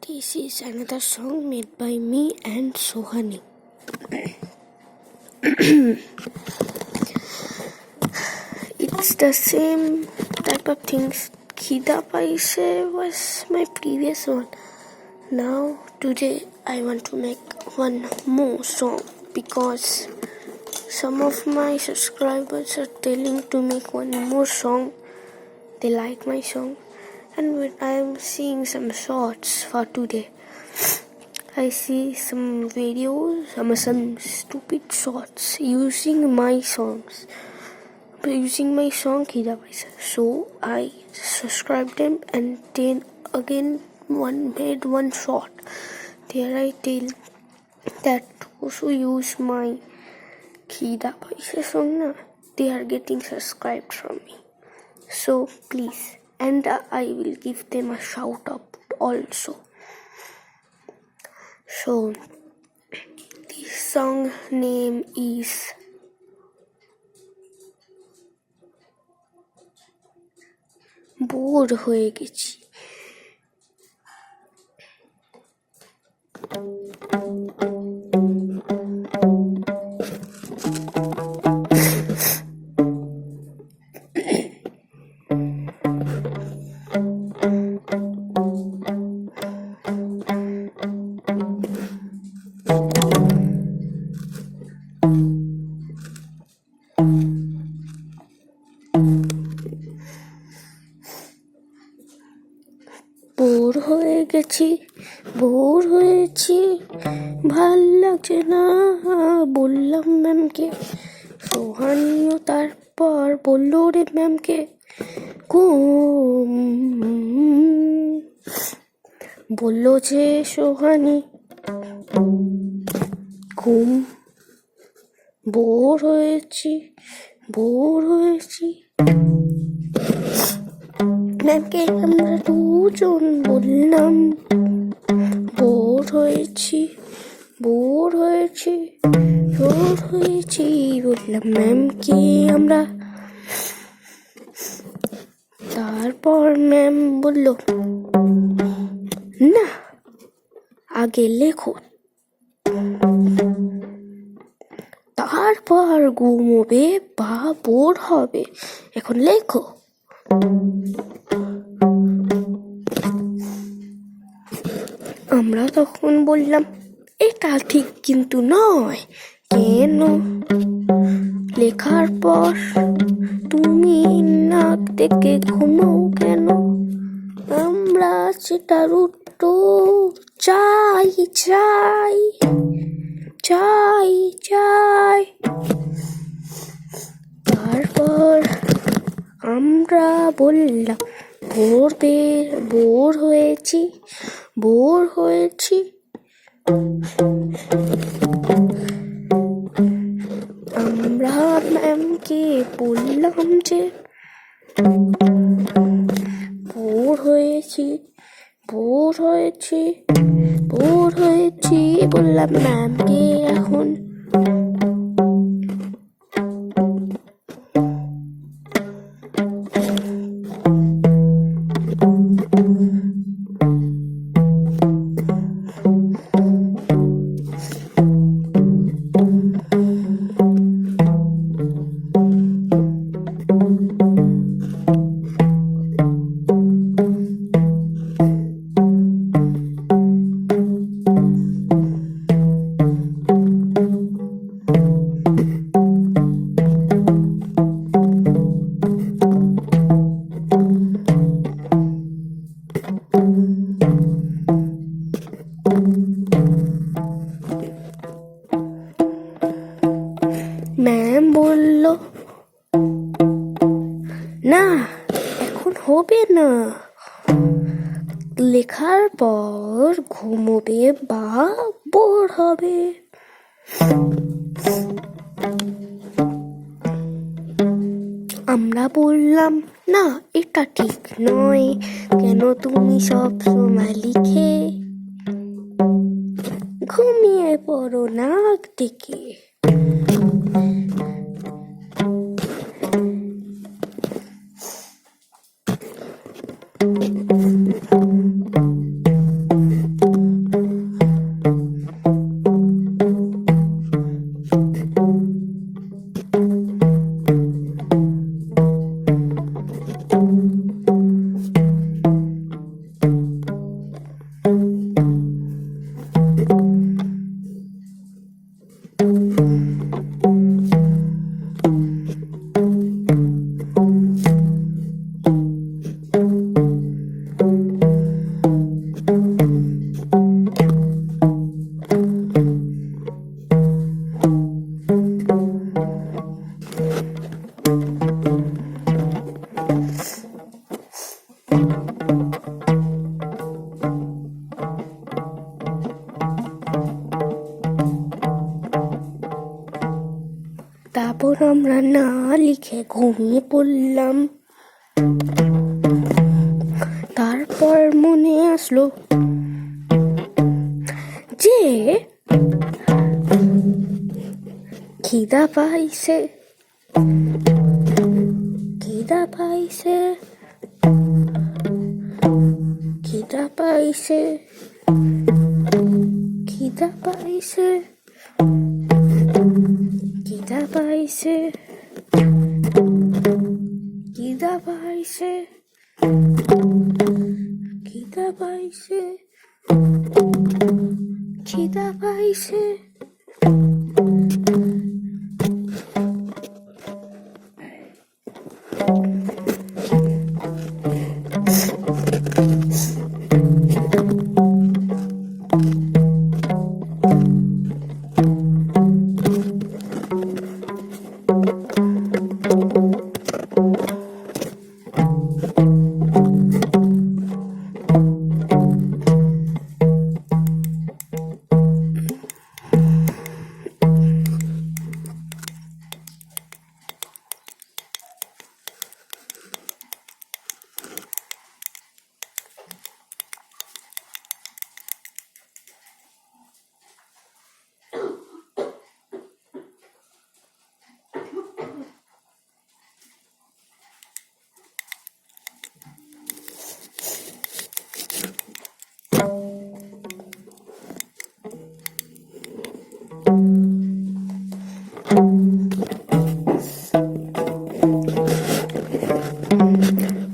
This is another song made by me and Sohani. It's the same type of things. Khida Paise was my previous one. Now today I want to make one more song because some of my subscribers are telling to make one more song. They like my song, and when I am seeing some shorts for today, I see some videos, some stupid shorts using my songs, using my song Khida Paise. So I subscribed them and then again made one short. There I tell that those who use my Khida Paise song, they are getting subscribed from me. So please, and I will give them a shout out also. So the song name is bore হয়ে গেছি। Bore হয়ে গেছি, bore হয়েছি, ভাল লাগছে না, বললাম ম্যামকে। সোহানিও তারপর বলল রে ম্যামকে, ঘুম। বলল যে সোহানি, ঘুম। বোর হয়েছি, বোর হয়েছি। ম্যামকে আমরা দুজন বললাম, বোর হয়েছি, বোর হয়েছি, বোর হয়েছি বললাম ম্যামকে আমরা। তারপর ম্যাম বলল, না আগে লেখো, তারপর ঘুমোবে বা বোর হবে, এখন লেখো। আমরা তখন বললাম, এটা ঠিক কিন্তু নয়। কেন? লেখার পর তুমি নাক ডেকে ঘুমাও কেন? আমরা সেটার উত্তর চাই চাই চাই চাই। তারপর আমরা বললাম, বোর হয়েছি, বোর হয়েছি। আমরা ম্যামকে বললাম যে বোর হয়েছি, বোর হয়েছি, বোর হয়েছি বললাম ম্যামকে এখন। ম্যাম বলল, না এখন হবে না, লেখার পর ঘুমোবে বা বোর হবে। আমরা বললাম, না এটা ঠিক নয়। কেন তুমি সব সময় লিখে ঘুমিয়ে পড়ো নাক ডেকে। আমরা না লিখে ঘুমিয়ে পড়লাম। তারপর মনে আসলো যে খিদা পাইছে, খিদা পাইছে, খিদা পাইছে, খিদা পাইছে, খিদা পাইছে, খিদা পাইছে, খিদা পাইছে, খিদা পাইছে।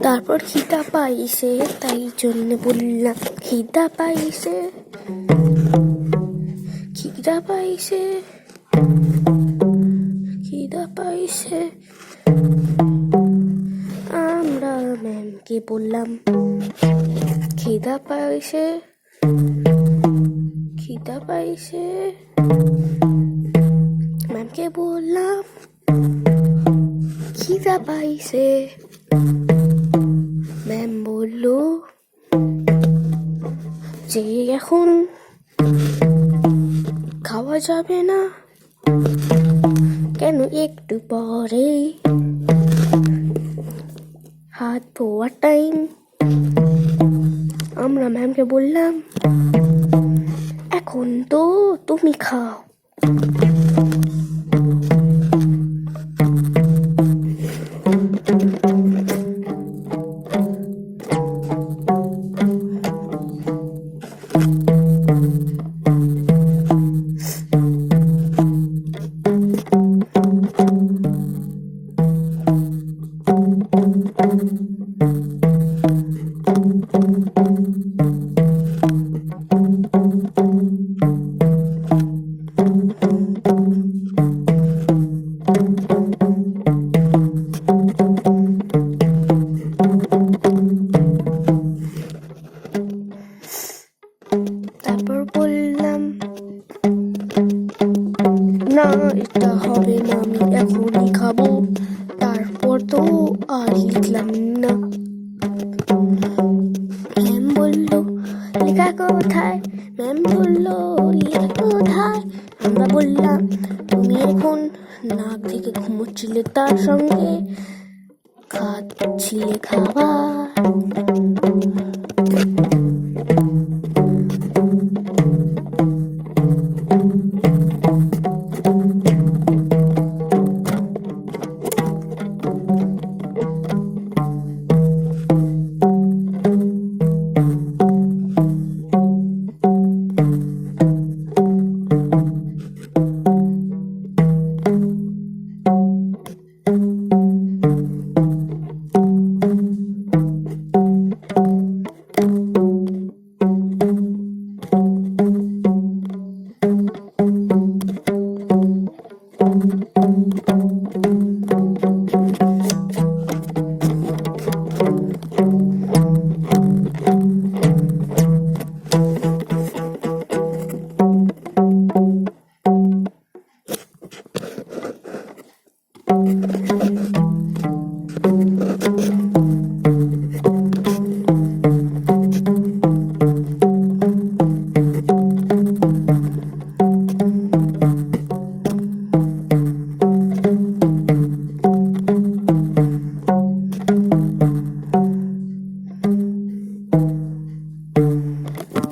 তারপর খিদা পাইছে, তাই জন্য বললাম খিদা পাইছে, খিদা পাইছে, খিদা পাইছে। আমরা ম্যামকে বললাম খিদা পাইছে, খিদা পাইছে। ম্যামকে বললাম খিদা পাইছে। ম্যাম বলল যে এখন খাওয়া যাবে না, কেন একটু পরে হাত ধোয়ার টাইম। আমরা ম্যামকে বললাম এখন তো তুমি খাও। তারপর বললাম না এটা হবে না, আমি এখনই খাবো। তারপর তো আর লিখলাম না। ম্যাম বললো লেখা কোথায়, ম্যাম বললো লেখা কোথায়। আমরা বললাম তুমি এখন নাক থেকে ঘুমোচ্ছিলে, তার সঙ্গে খাচ্ছিলে খাবার।